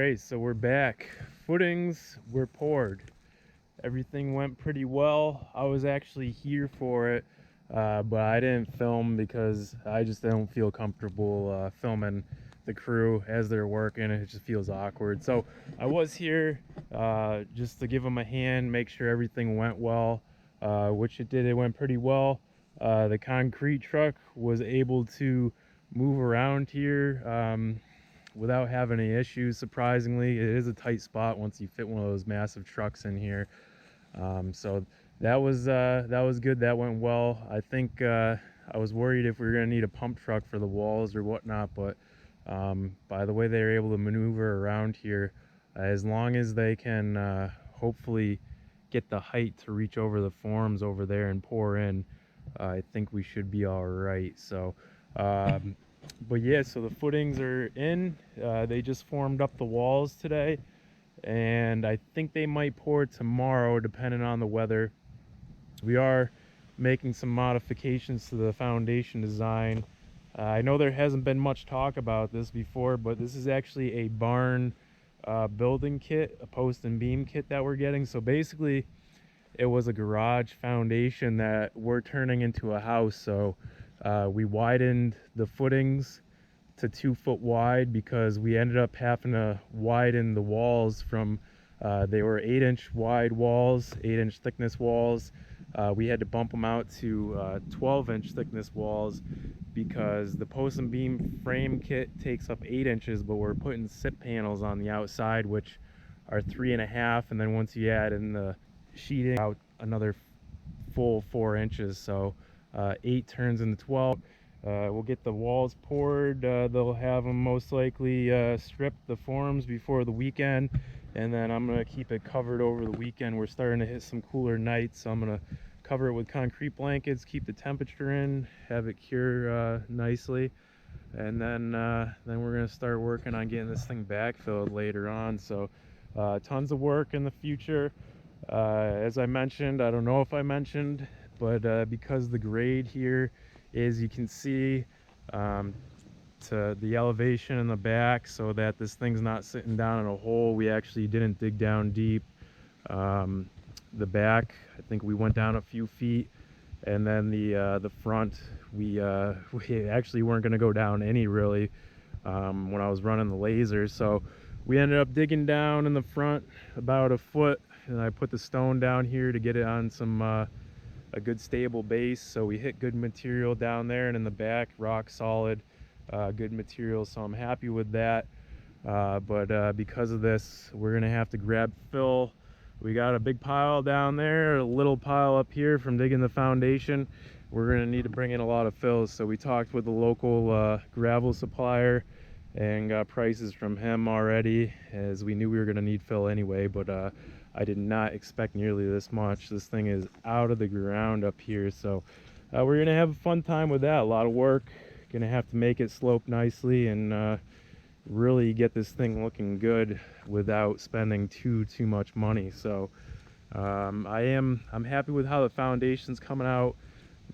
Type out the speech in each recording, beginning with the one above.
right, so we're back. Footings were poured. Everything went pretty well. I was actually here for it, but I didn't film because I just don't feel comfortable filming the crew as they're working. It just feels awkward. So I was here just to give them a hand, make sure everything went well, which it did. It went pretty well. The concrete truck was able to move around here without having any issues. Surprisingly, it is a tight spot once you fit one of those massive trucks in here. So that was good. That went well. I think I was worried if we were going to need a pump truck for the walls or whatnot, but by the way they were able to maneuver around here, as long as they can hopefully get the height to reach over the forms over there and pour in, I think we should be all right. So but yeah, so the footings are in. They just formed up the walls today, and I think they might pour tomorrow depending on the weather. We are making some modifications to the foundation design. I know there hasn't been much talk about this before, but this is actually a barn building kit, a post and beam kit that we're getting. So basically it was a garage foundation that we're turning into a house. So we widened the footings to 2 foot wide because we ended up having to widen the walls from they were 8-inch wide walls, 8-inch thickness walls. We had to bump them out to 12-inch thickness walls because the post and beam frame kit takes up 8 inches, but we're putting SIP panels on the outside which are 3.5, and then once you add in the sheeting, out another full 4 inches. So 8 turns into 12. We'll get the walls poured. They'll have them most likely strip the forms before the weekend, and then I'm gonna keep it covered over the weekend. We're starting to hit some cooler nights, so I'm gonna cover it with concrete blankets, keep the temperature in, have it cure nicely, and then we're gonna start working on getting this thing backfilled later on. So tons of work in the future. As I mentioned, I don't know if I mentioned, but because the grade here is, you can see to the elevation in the back, so that this thing's not sitting down in a hole. We actually didn't dig down deep. The back, I think we went down a few feet, and then the front, we actually weren't going to go down any really when I was running the laser. So we ended up digging down in the front about a foot, and I put the stone down here to get it on some a good stable base. So we hit good material down there, and in the back, rock solid, good material. So I'm happy with that. But because of this, we're gonna have to grab fill. We got a big pile down there, a little pile up here from digging the foundation. We're gonna need to bring in a lot of fills. So we talked with the local gravel supplier and got prices from him already, as we knew we were gonna need fill anyway, but I did not expect nearly this much. This thing is out of the ground up here, so we're gonna have a fun time with that. A lot of work, gonna have to make it slope nicely and really get this thing looking good without spending too much money. So I'm happy with how the foundation's coming out.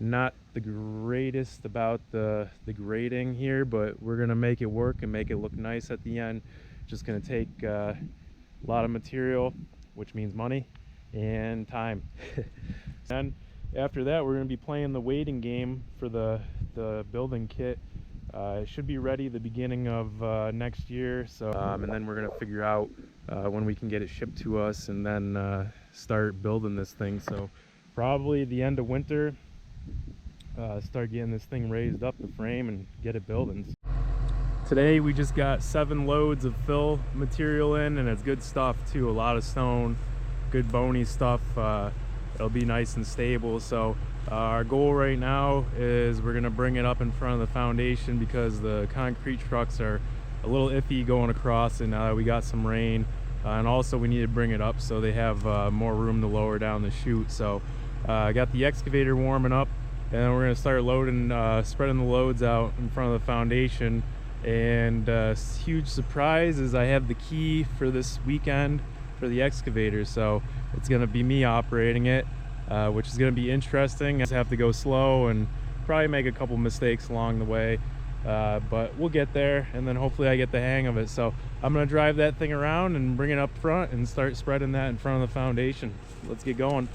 Not the greatest about the grading here, but we're gonna make it work and make it look nice at the end. Just gonna take a lot of material, which means money and time. And after that, we're going to be playing the waiting game for the building kit. It should be ready the beginning of next year. So and then we're going to figure out when we can get it shipped to us, and then start building this thing. So probably the end of winter, start getting this thing raised up, the frame, and get it building. Today we just got 7 loads of fill material in, and it's good stuff too. A lot of stone, good bony stuff. It'll be nice and stable. So our goal right now is we're gonna bring it up in front of the foundation because the concrete trucks are a little iffy going across, and now that we got some rain, and also we need to bring it up so they have more room to lower down the chute. So I got the excavator warming up, and then we're gonna start loading, spreading the loads out in front of the foundation. And huge surprise is I have the key for this weekend for the excavator, so it's gonna be me operating it, which is gonna be interesting. I just have to go slow and probably make a couple mistakes along the way, but we'll get there, and then hopefully I get the hang of it. So I'm gonna drive that thing around and bring it up front and start spreading that in front of the foundation. Let's get going.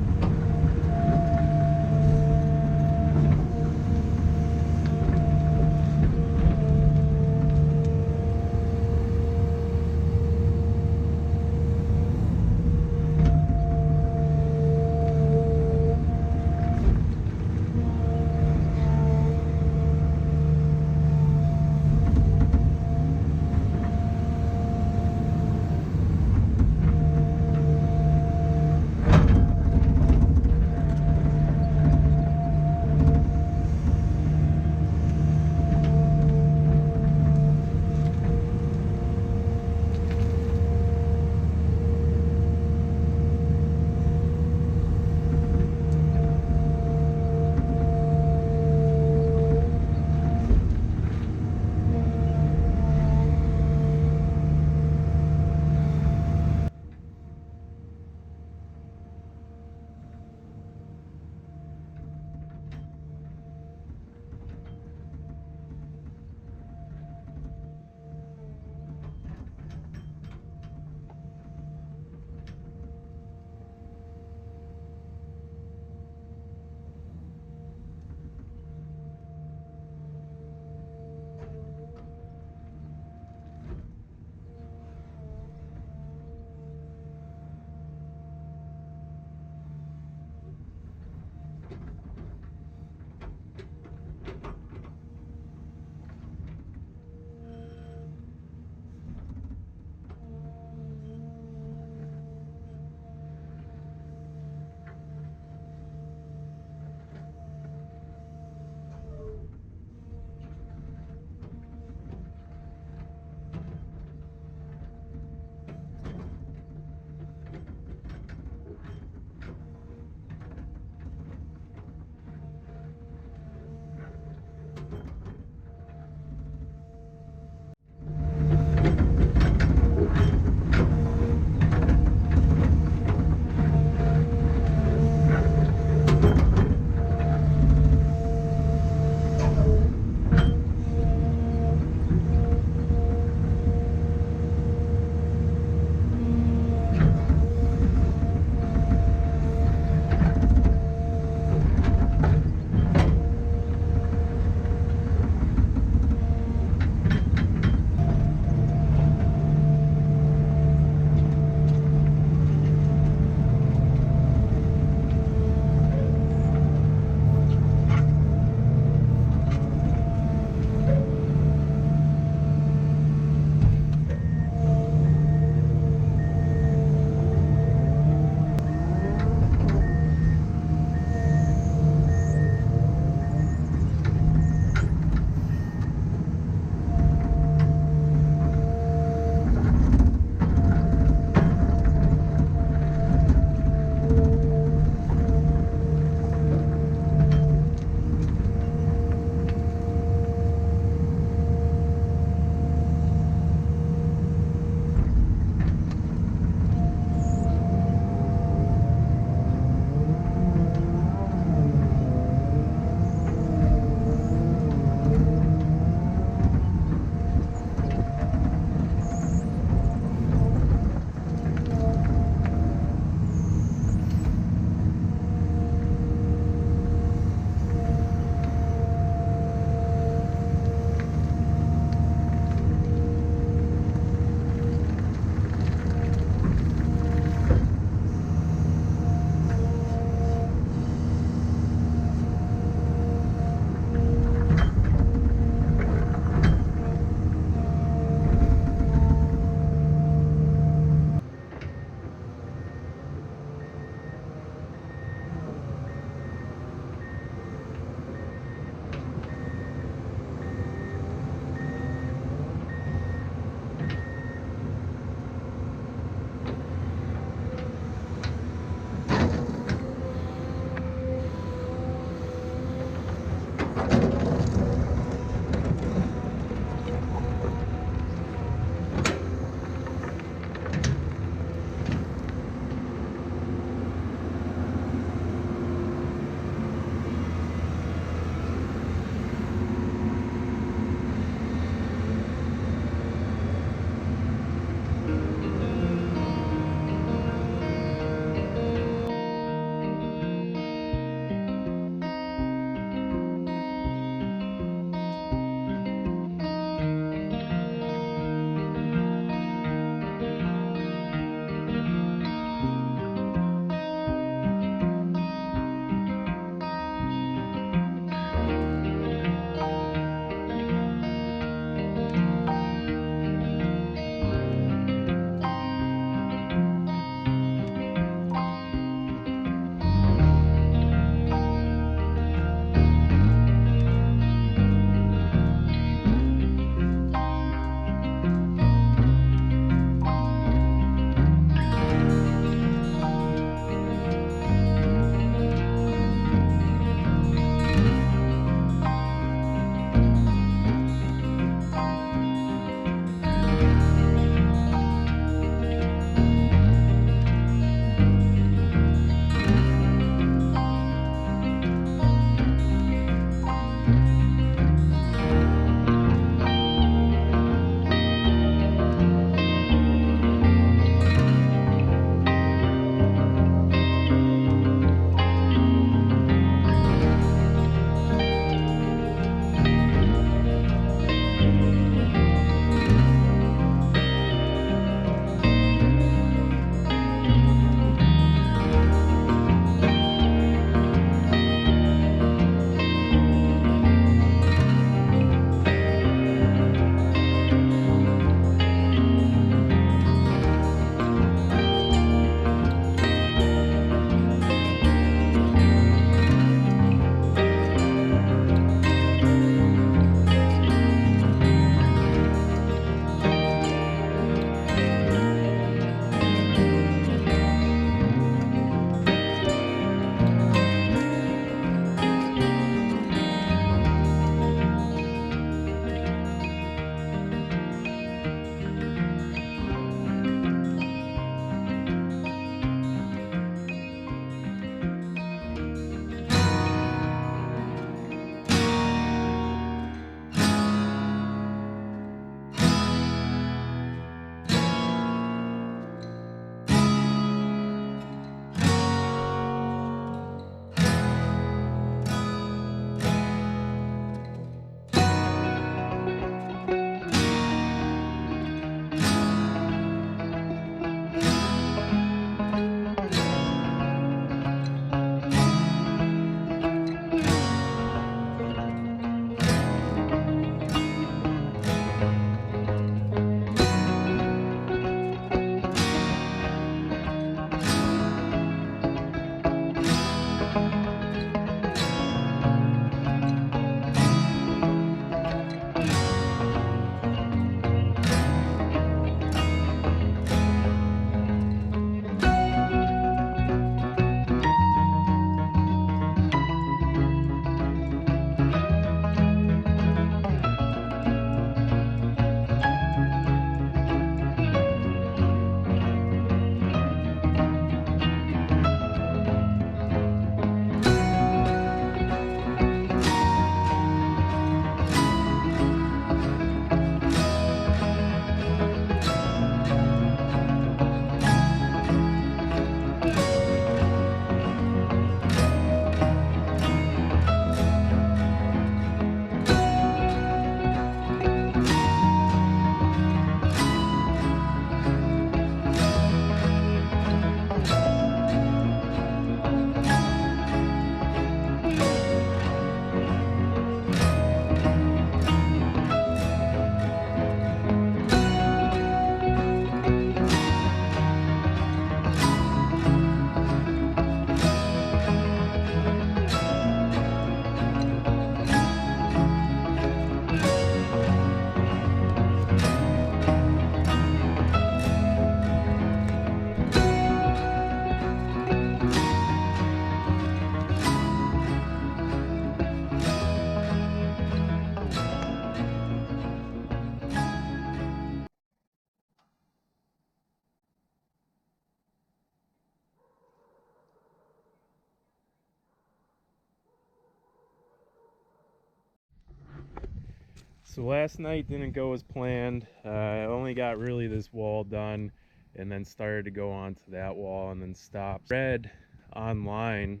So last night didn't go as planned. I only got really this wall done and then started to go on to that wall and then stopped. Read online,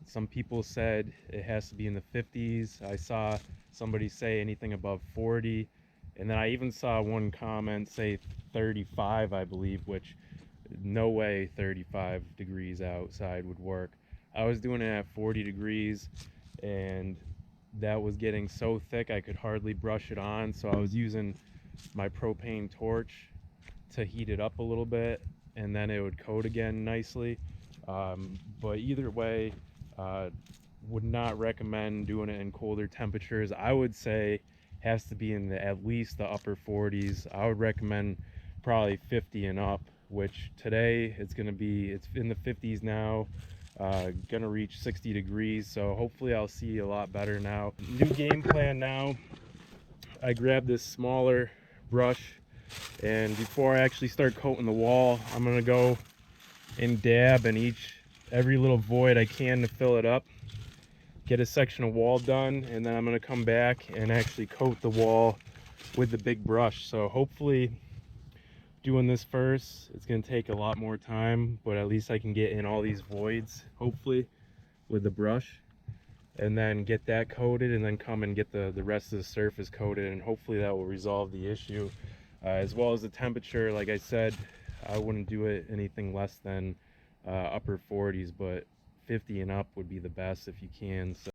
some people said it has to be in the 50s. I saw somebody say anything above 40. And then I even saw one comment say 35, I believe, which no way 35 degrees outside would work. I was doing it at 40 degrees and that was getting so thick I could hardly brush it on, so I was using my propane torch to heat it up a little bit and then it would coat again nicely. But either way, would not recommend doing it in colder temperatures. I would say has to be in at least the upper 40s. I would recommend probably 50 and up, which today it's in the 50s now. Gonna reach 60 degrees, so hopefully I'll see a lot better now. New game plan now. I grabbed this smaller brush, and before I actually start coating the wall, I'm gonna go and dab in every little void I can to fill it up, get a section of wall done, and then I'm gonna come back and actually coat the wall with the big brush. So hopefully doing this first, it's gonna take a lot more time, but at least I can get in all these voids hopefully with the brush, and then get that coated, and then come and get the rest of the surface coated, and hopefully that will resolve the issue. As well as the temperature, like I said, I wouldn't do it anything less than upper 40s, but 50 and up would be the best if you can. So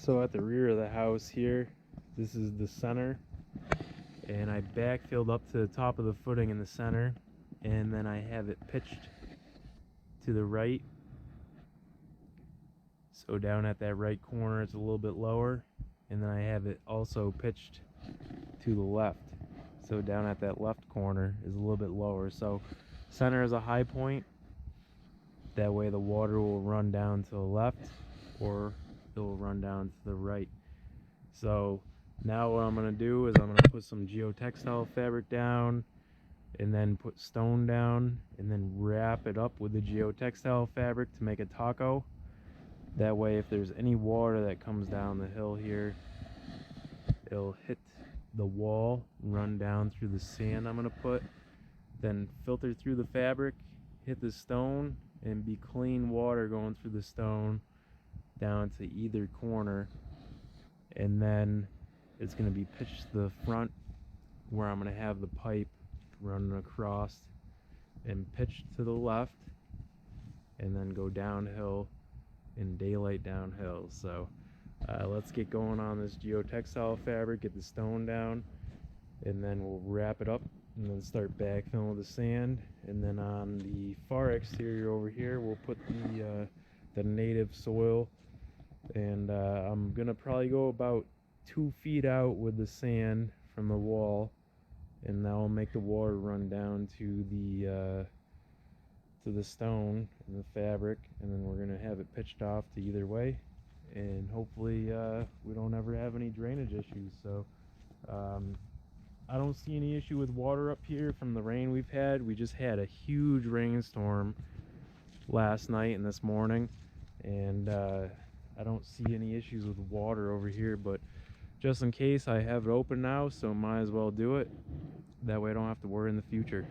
So at the rear of the house here, this is the center, and I backfilled up to the top of the footing in the center, and then I have it pitched to the right. So down at that right corner it's a little bit lower, and then I have it also pitched to the left. So down at that left corner is a little bit lower. So center is a high point. That way the water will run down to the left, or it will run down to the right. So now what I'm going to do is I'm going to put some geotextile fabric down, and then put stone down, and then wrap it up with the geotextile fabric to make a taco. That way if there's any water that comes down the hill here, it'll hit the wall, run down through the sand I'm going to put, then filter through the fabric, hit the stone, and be clean water going through the stone down to either corner. And then it's going to be pitched to the front, where I'm going to have the pipe running across and pitched to the left, and then go downhill and daylight downhill. So let's get going on this geotextile fabric, get the stone down, and then we'll wrap it up and then start backfilling with the sand. And then on the far exterior over here we'll put the native soil, and I'm gonna probably go about 2 feet out with the sand from the wall, and that will make the water run down to the stone and the fabric, and then we're gonna have it pitched off to either way, and hopefully we don't ever have any drainage issues. So I don't see any issue with water up here from the rain we've had. We just had a huge rainstorm last night and this morning, and I don't see any issues with water over here, but just in case, I have it open now, so might as well do it. That way I don't have to worry in the future.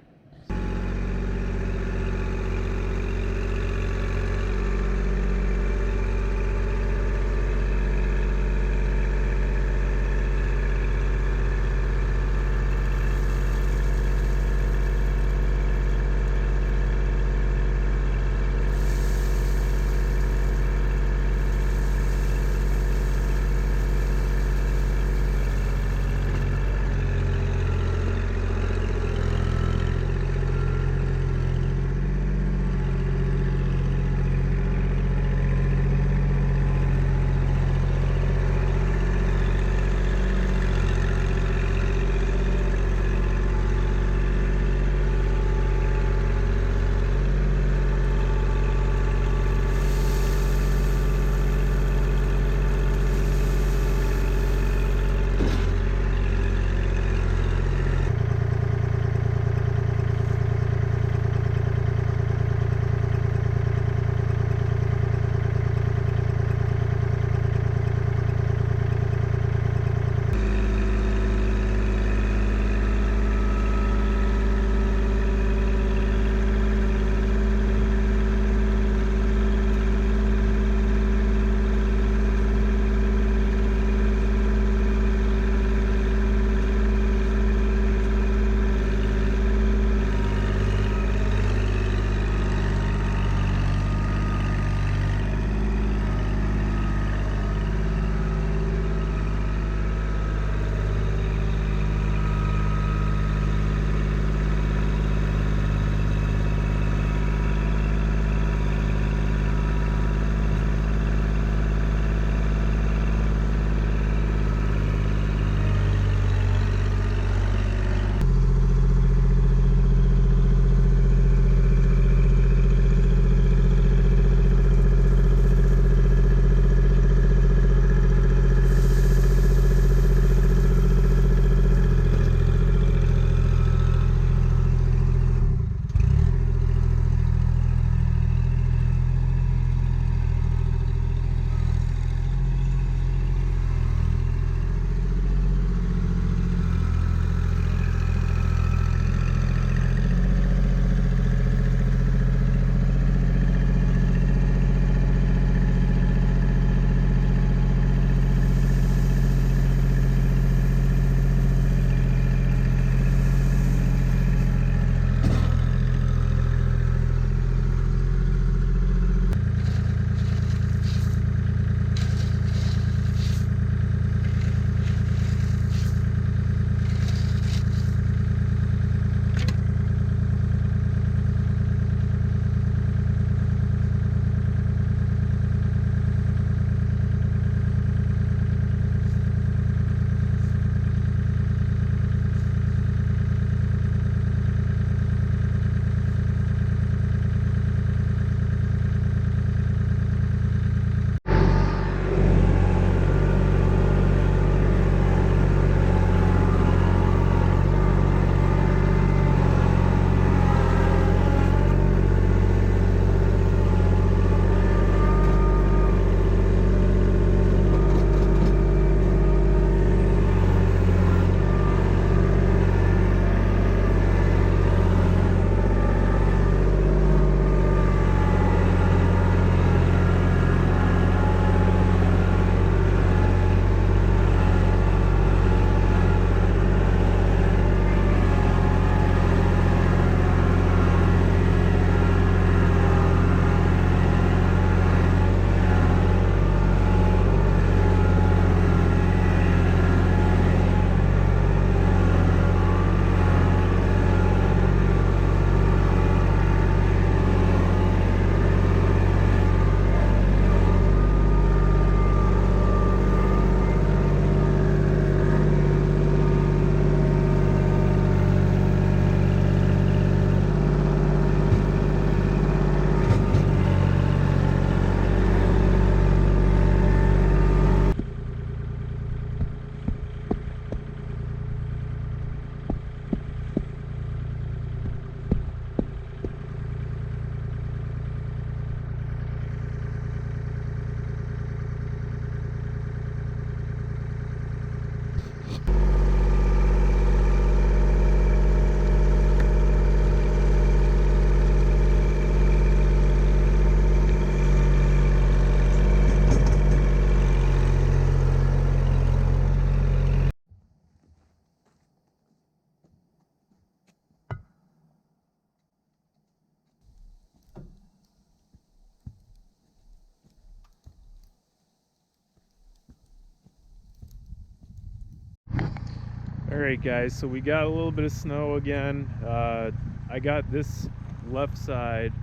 Alright guys, so we got a little bit of snow again. I got this left side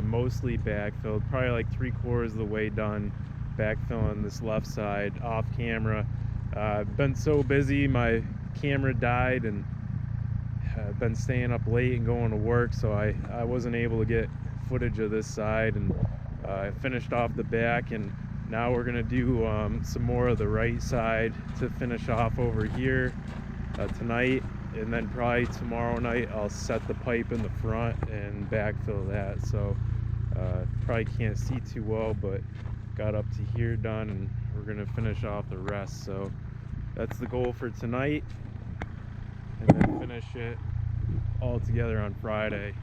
mostly backfilled, probably like 3/4 of the way done backfilling this left side off camera. I've been so busy, my camera died, and I've been staying up late and going to work, so I wasn't able to get footage of this side, and I finished off the back, and now we're gonna do some more of the right side to finish off over here tonight, and then probably tomorrow night I'll set the pipe in the front and backfill that. So probably can't see too well, but got up to here done, and we're gonna finish off the rest. So that's the goal for tonight, and then finish it all together on Friday.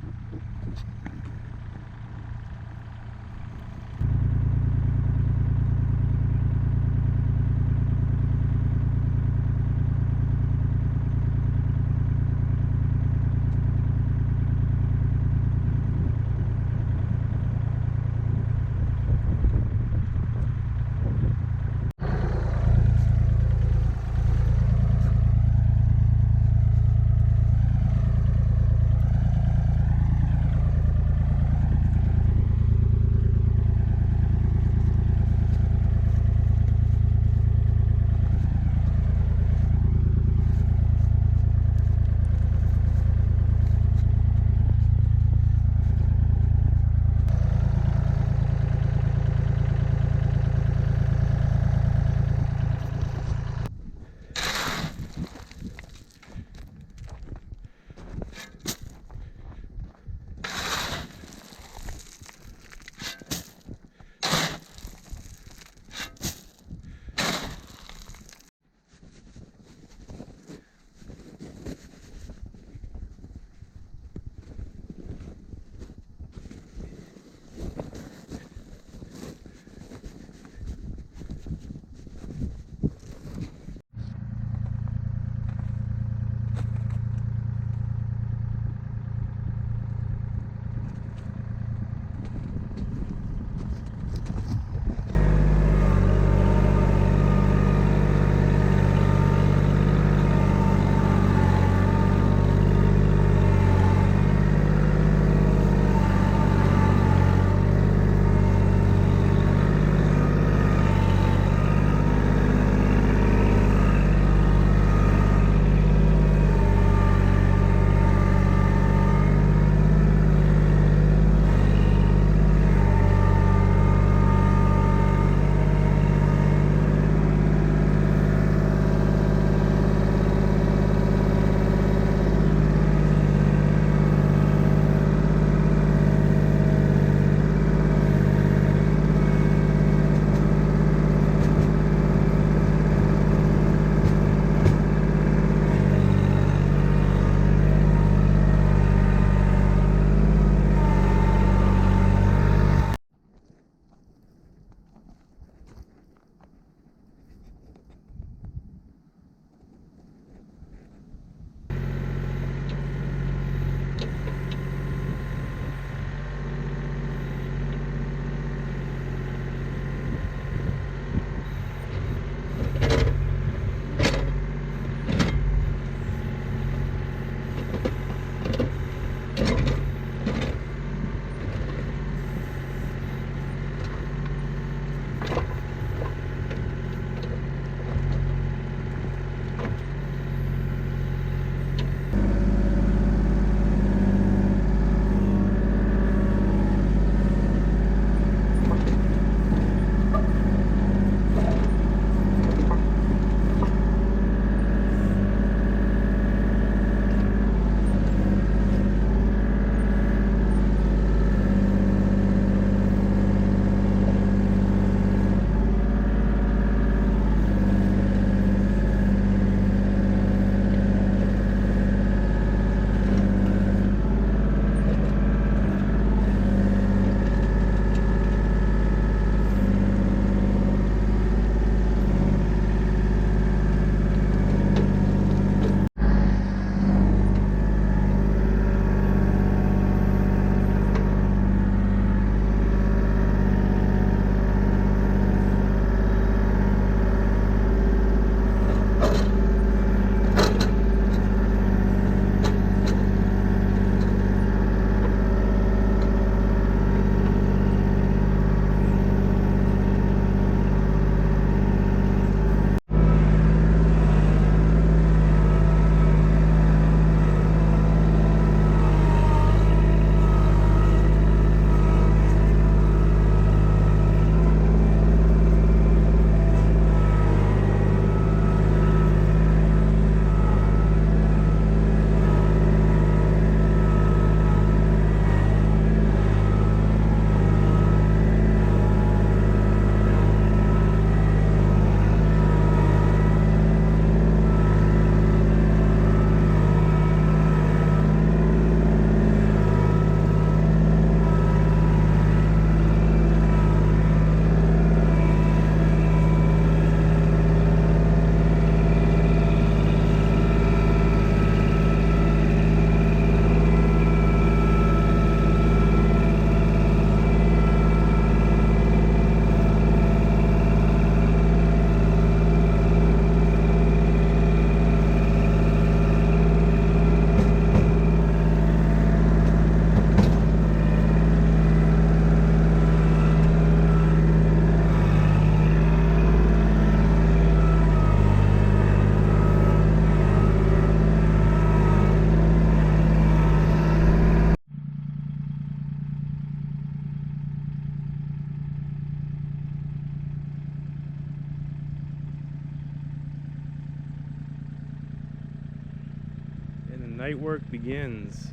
Night work begins.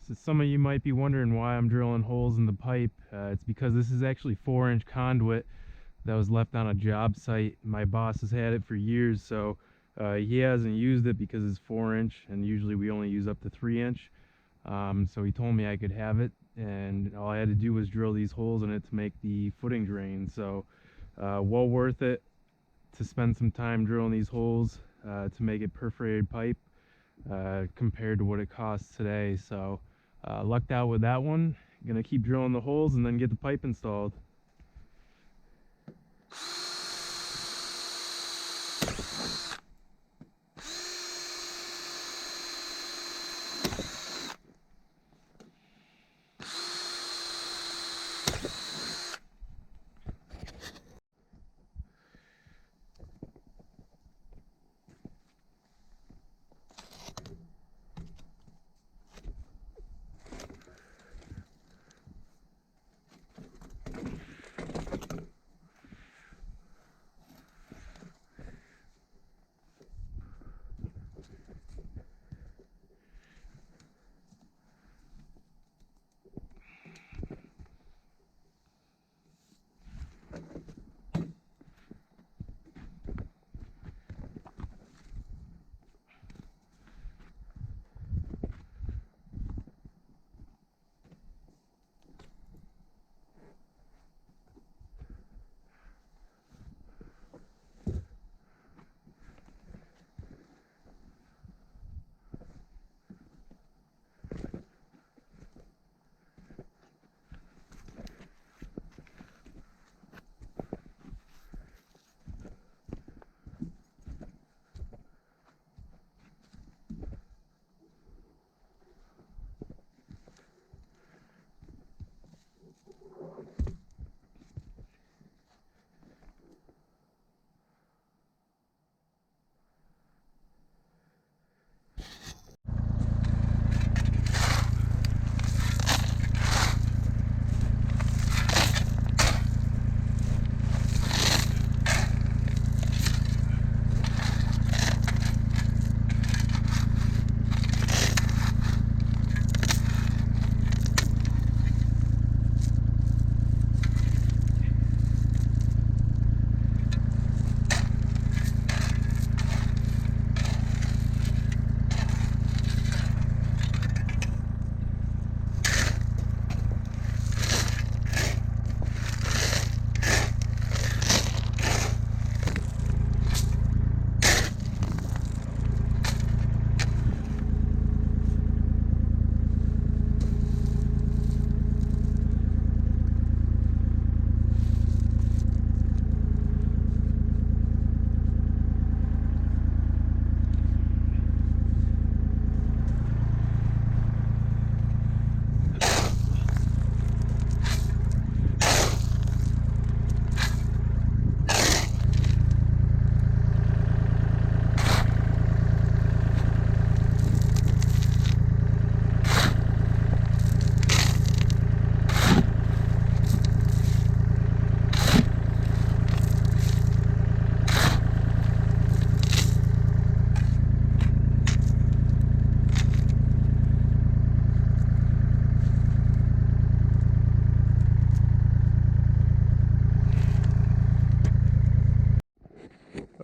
So some of you might be wondering why I'm drilling holes in the pipe. It's because this is actually 4-inch conduit that was left on a job site. My boss has had it for years, so he hasn't used it because it's 4-inch, and usually we only use up to 3-inch. So he told me I could have it, and all I had to do was drill these holes in it to make the footing drain. So well worth it to spend some time drilling these holes to make it perforated pipe compared to what it costs today. So lucked out with that one. Gonna keep drilling the holes and then get the pipe installed.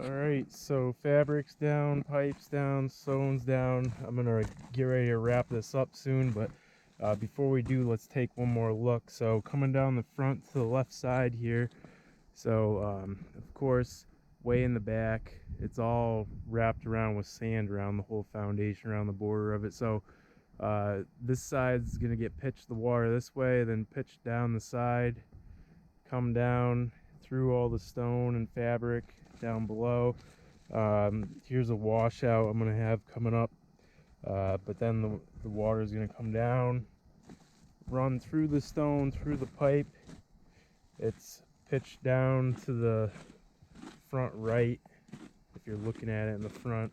Alright, so fabric's down, pipes down, stone's down. I'm gonna get ready to wrap this up soon, but before we do, let's take one more look. So coming down the front to the left side here, so of course, way in the back, it's all wrapped around with sand around the whole foundation, around the border of it. So this side's gonna get pitched the water this way, then pitched down the side, come down through all the stone and fabric down below. Here's a washout I'm gonna have coming up, but then the water is gonna come down, run through the stone, through the pipe. It's pitched down to the front right if you're looking at it in the front.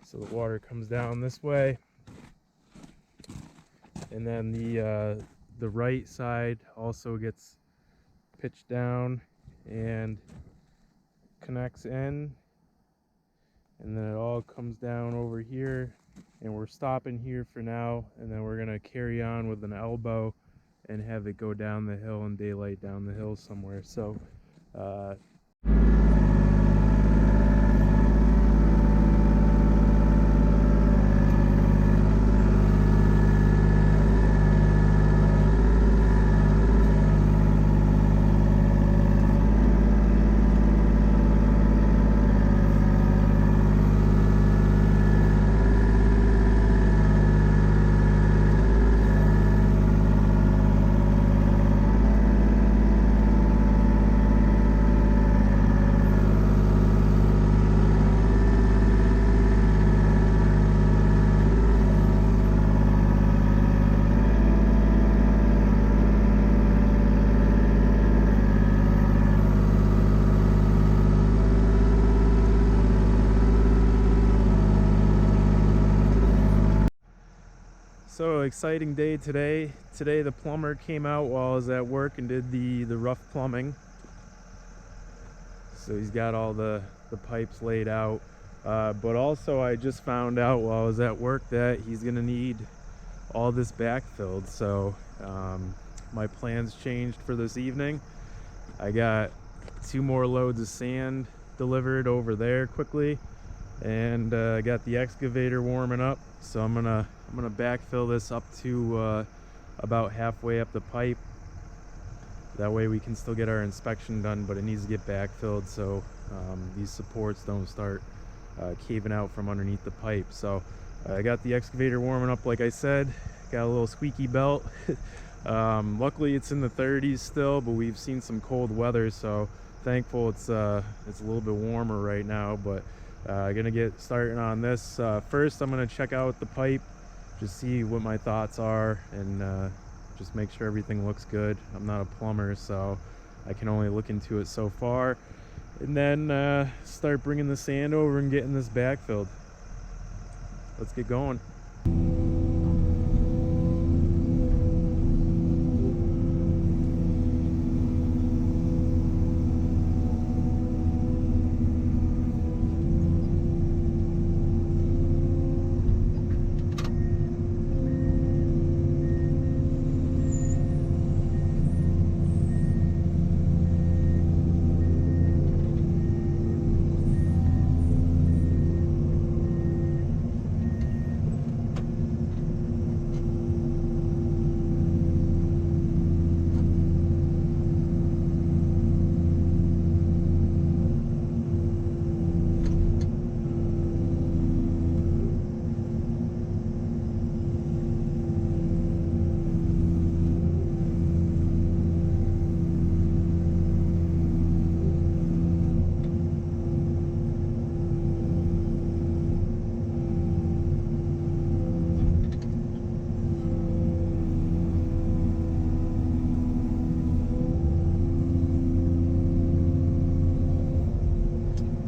So the water comes down this way, and then the right side also gets pitch down and connects in, and then it all comes down over here, and we're stopping here for now, and then we're gonna carry on with an elbow and have it go down the hill and daylight down the hill somewhere. So so exciting day today. Today the plumber came out while I was at work and did the rough plumbing. So he's got all the pipes laid out. But also I just found out while I was at work that he's gonna need all this backfilled. So my plans changed for this evening. I got 2 more loads of sand delivered over there quickly, and I got the excavator warming up. So I'm gonna backfill this up to about halfway up the pipe. That way we can still get our inspection done, but it needs to get backfilled so these supports don't start caving out from underneath the pipe. So I got the excavator warming up, like I said. Got a little squeaky belt. Luckily it's in the 30s still, but we've seen some cold weather, so thankful it's a little bit warmer right now. But gonna get starting on this. First I'm gonna check out the pipe, just see what my thoughts are, and just make sure everything looks good. I'm not a plumber, so I can only look into it so far, and then start bringing the sand over and getting this backfilled. Let's get going.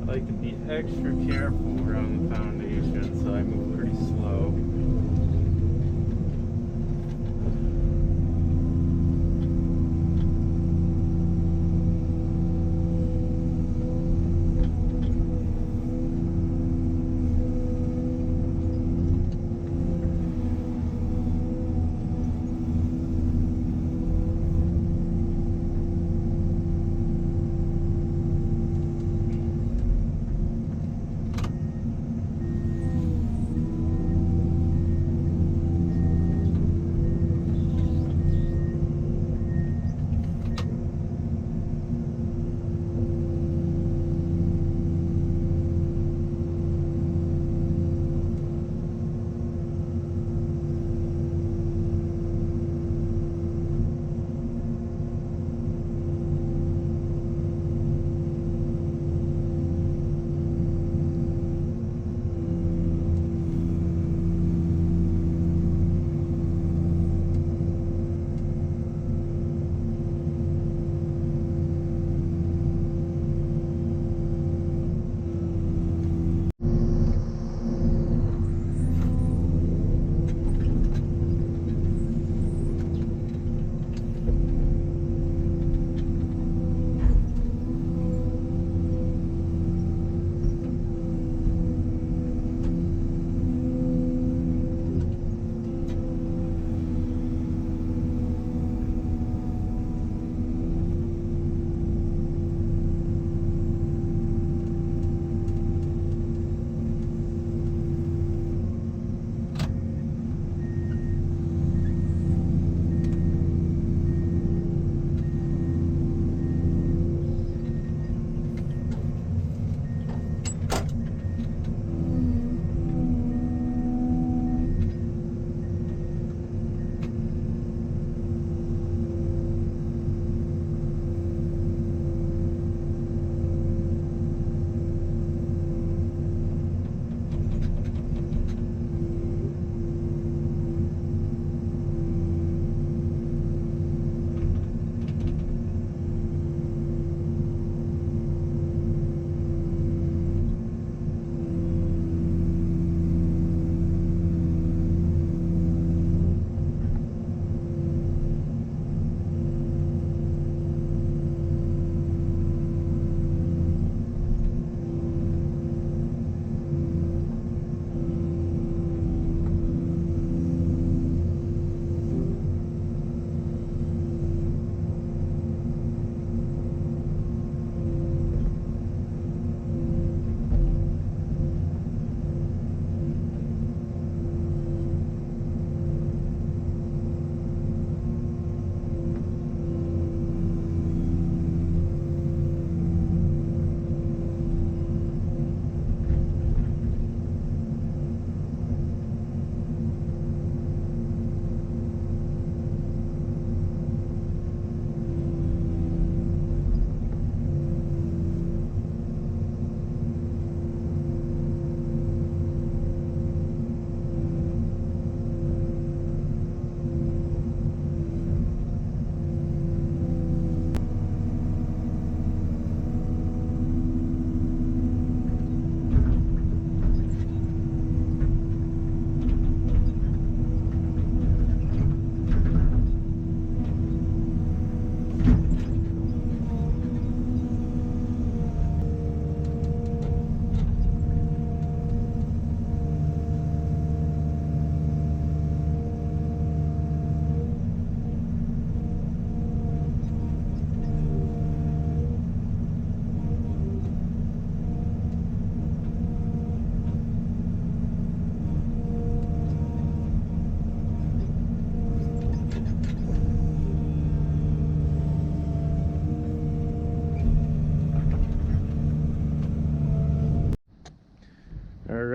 I like to be extra careful around the foundation, so I move pretty slow.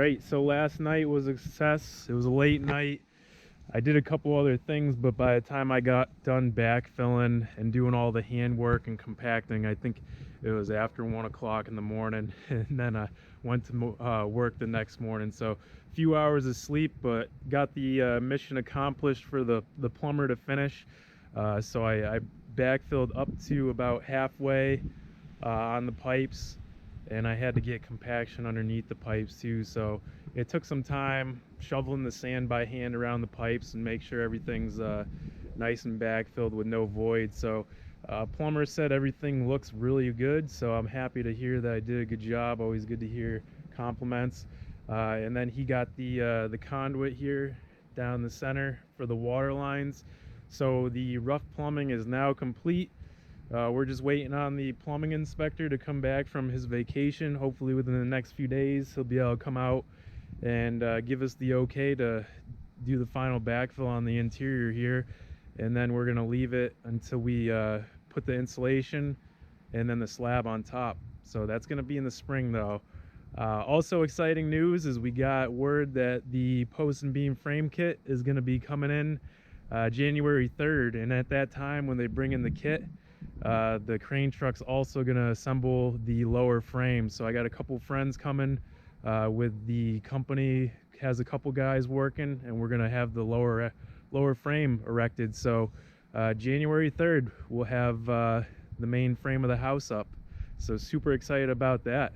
right, so last night was a success. It was a late night. I did a couple other things, but by the time I got done backfilling and doing all the handwork and compacting, I think it was after 1 o'clock in the morning. And then I went to work the next morning. So a few hours of sleep, but got the mission accomplished for the plumber to finish. So I backfilled up to about halfway on the pipes, and I had to get compaction underneath the pipes too. So it took some time shoveling the sand by hand around the pipes and make sure everything's nice and backfilled with no void. So plumber said everything looks really good, so I'm happy to hear that I did a good job. Always good to hear compliments. And then he got the conduit here down the center for the water lines. So the rough plumbing is now complete. We're just waiting on the plumbing inspector to come back from his vacation. Hopefully within the next few days he'll be able to come out and give us the okay to do the final backfill on the interior here. And then we're going to leave it until we put the insulation and then the slab on top. So that's going to be in the spring though. Also exciting news is we got word that the post and beam frame kit is going to be coming in January 3rd. And at that time when they bring in the kit, the crane truck's also going to assemble the lower frame. So I got a couple friends coming with the company, has a couple guys working, and we're going to have the lower frame erected. So January 3rd we'll have the main frame of the house up. So super excited about that.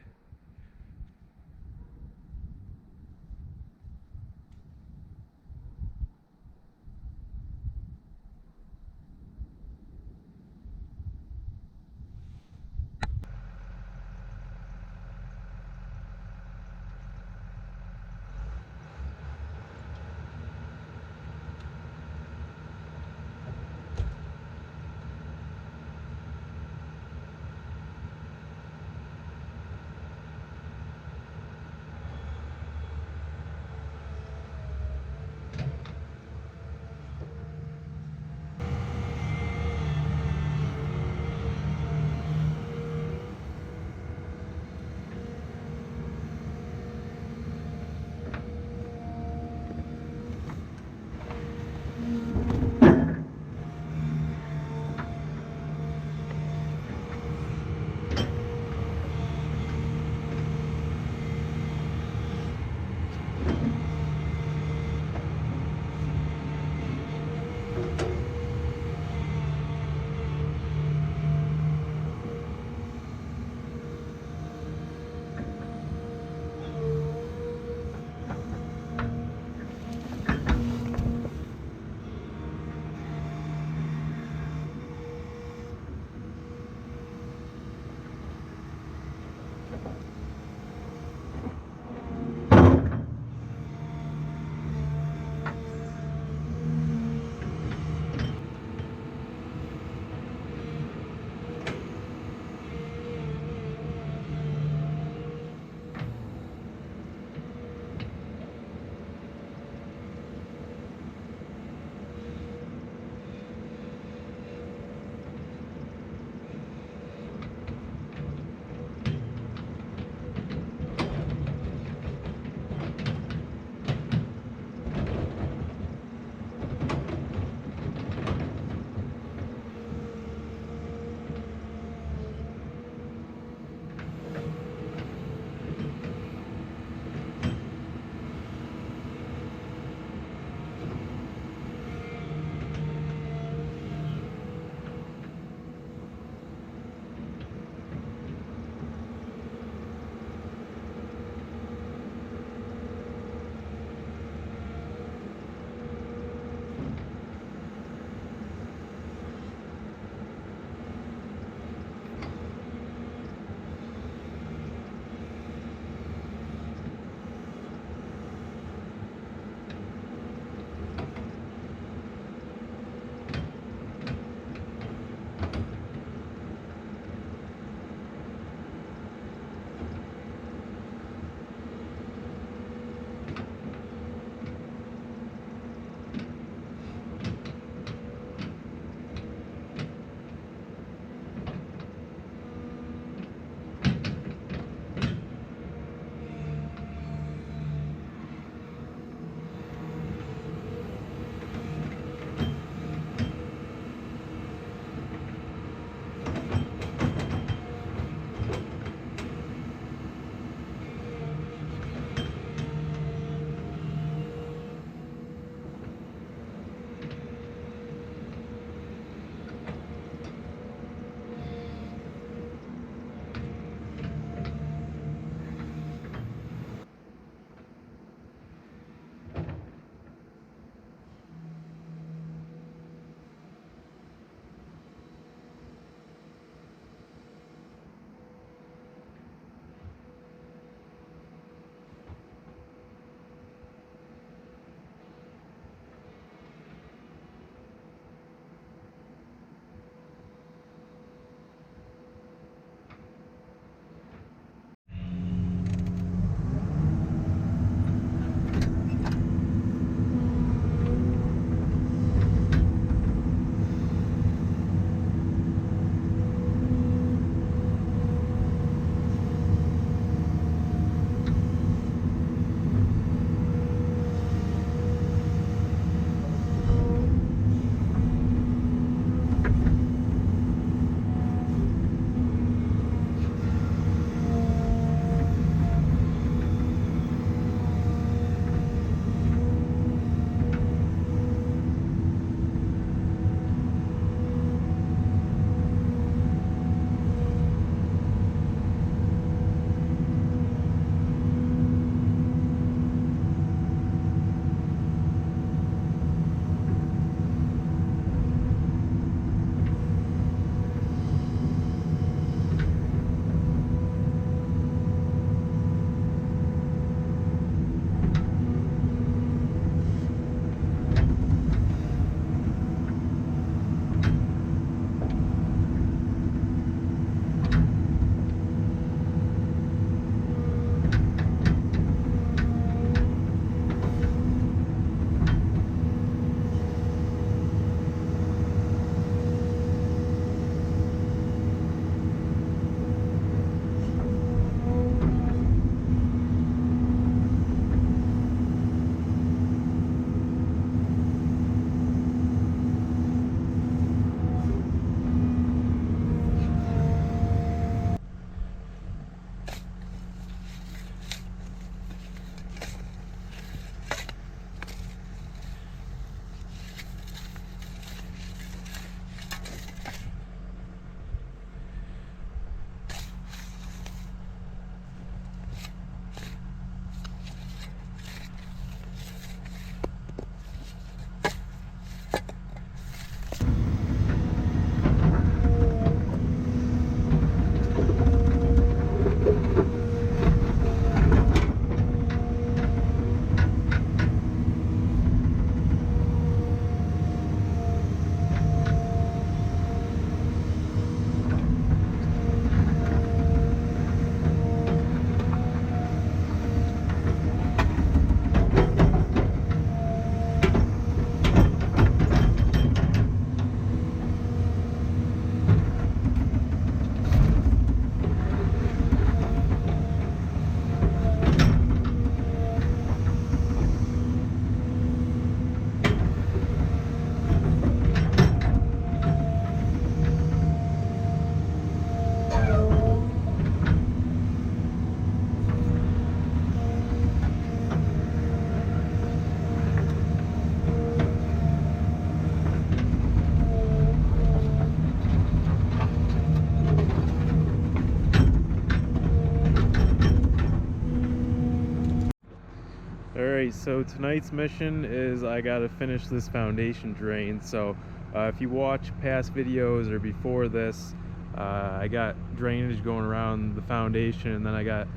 Alright, so tonight's mission is I gotta finish this foundation drain. So if you watch past videos or before this, I got drainage going around the foundation, and then I got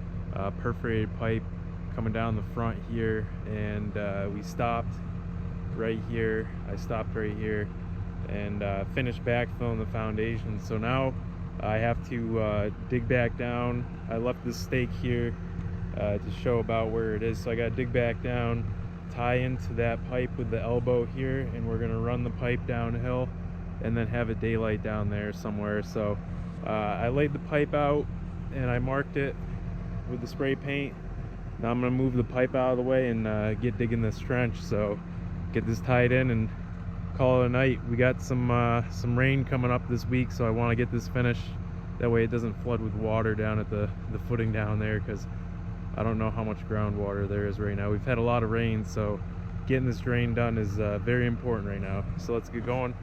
perforated pipe coming down the front here, and we stopped right here. I stopped right here and finished backfilling the foundation. So now I have to dig back down. I left this stake here to show about where it is. So I got to dig back down, tie into that pipe with the elbow here, and we're gonna run the pipe downhill and then have a daylight down there somewhere. So I laid the pipe out and I marked it with the spray paint. Now I'm gonna move the pipe out of the way and get digging this trench. So get this tied in and call it a night. We got some rain coming up this week, so I want to get this finished. That way it doesn't flood with water down at the footing down there, because I don't know how much groundwater there is right now. We've had a lot of rain, so getting this drain done is very important right now. So let's get going.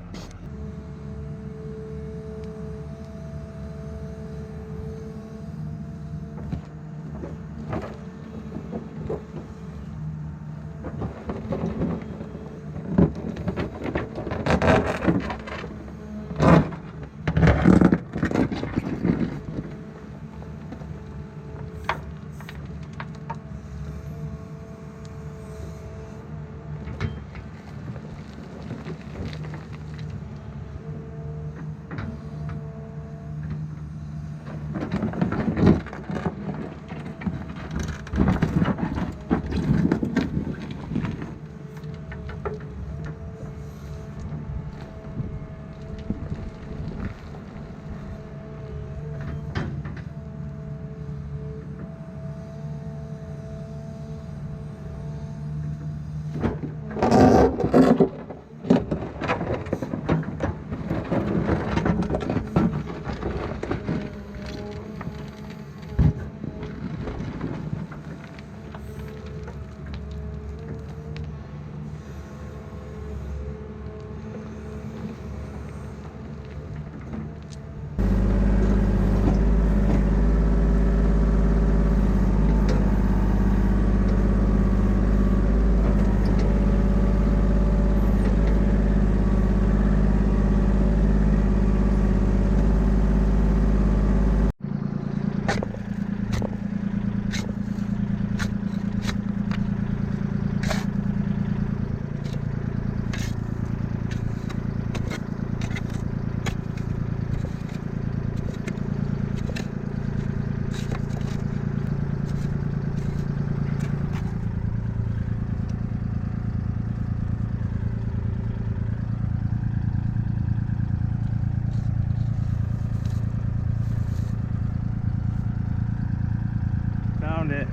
Found it.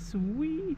Sweet.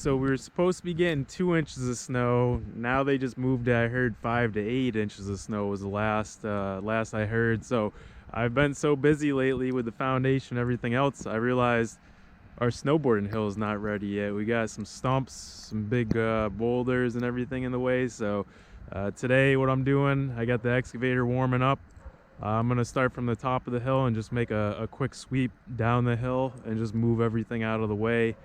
So we were supposed to be getting 2 inches of snow. Now they just moved it. I heard 5 to 8 inches of snow was the last I heard. So I've been so busy lately with the foundation and everything else, I realized our snowboarding hill is not ready yet. We got some stumps, some big boulders and everything in the way. So today what I'm doing, I got the excavator warming up. I'm gonna start from the top of the hill and just make a quick sweep down the hill and just move everything out of the way.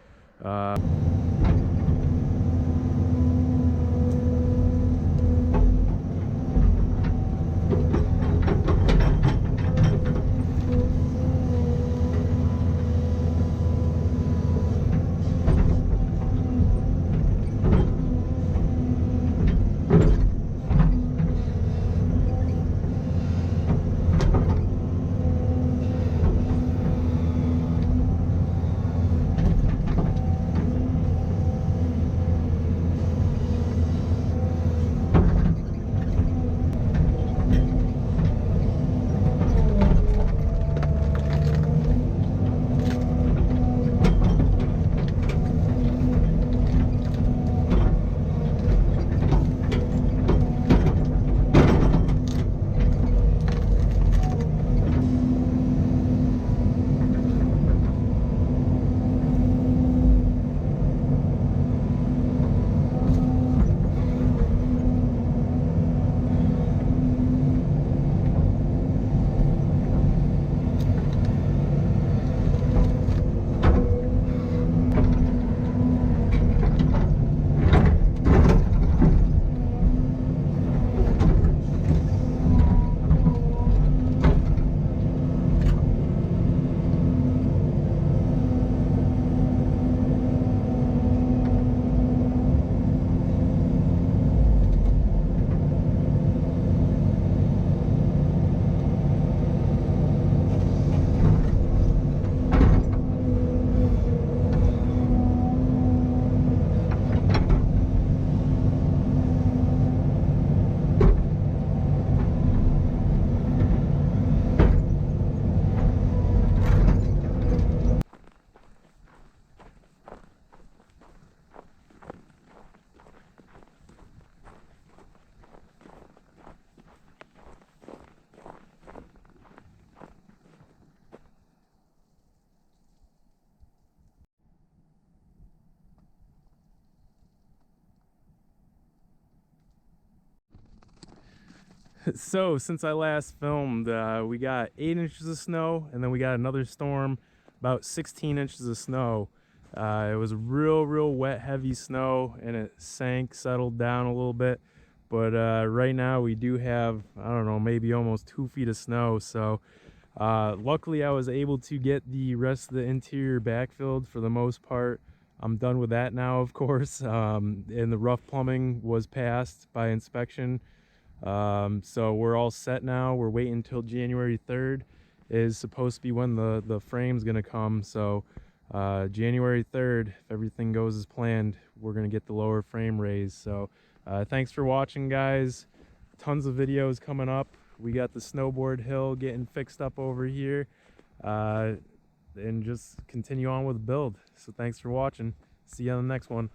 So since I last filmed, we got 8 inches of snow, and then we got another storm, about 16 inches of snow. It was real wet, heavy snow, and it settled down a little bit. But right now we do have, I don't know, maybe almost 2 feet of snow. So luckily I was able to get the rest of the interior backfilled for the most part. I'm done with that now, of course, and the rough plumbing was passed by inspection. So we're all set now. We're waiting until January 3rd is supposed to be when the frame's gonna come. So January 3rd, if everything goes as planned, we're gonna get the lower frame raised. So thanks for watching, guys. Tons of videos coming up. We got the snowboard hill getting fixed up over here, and just continue on with the build. So thanks for watching. See you on the next one.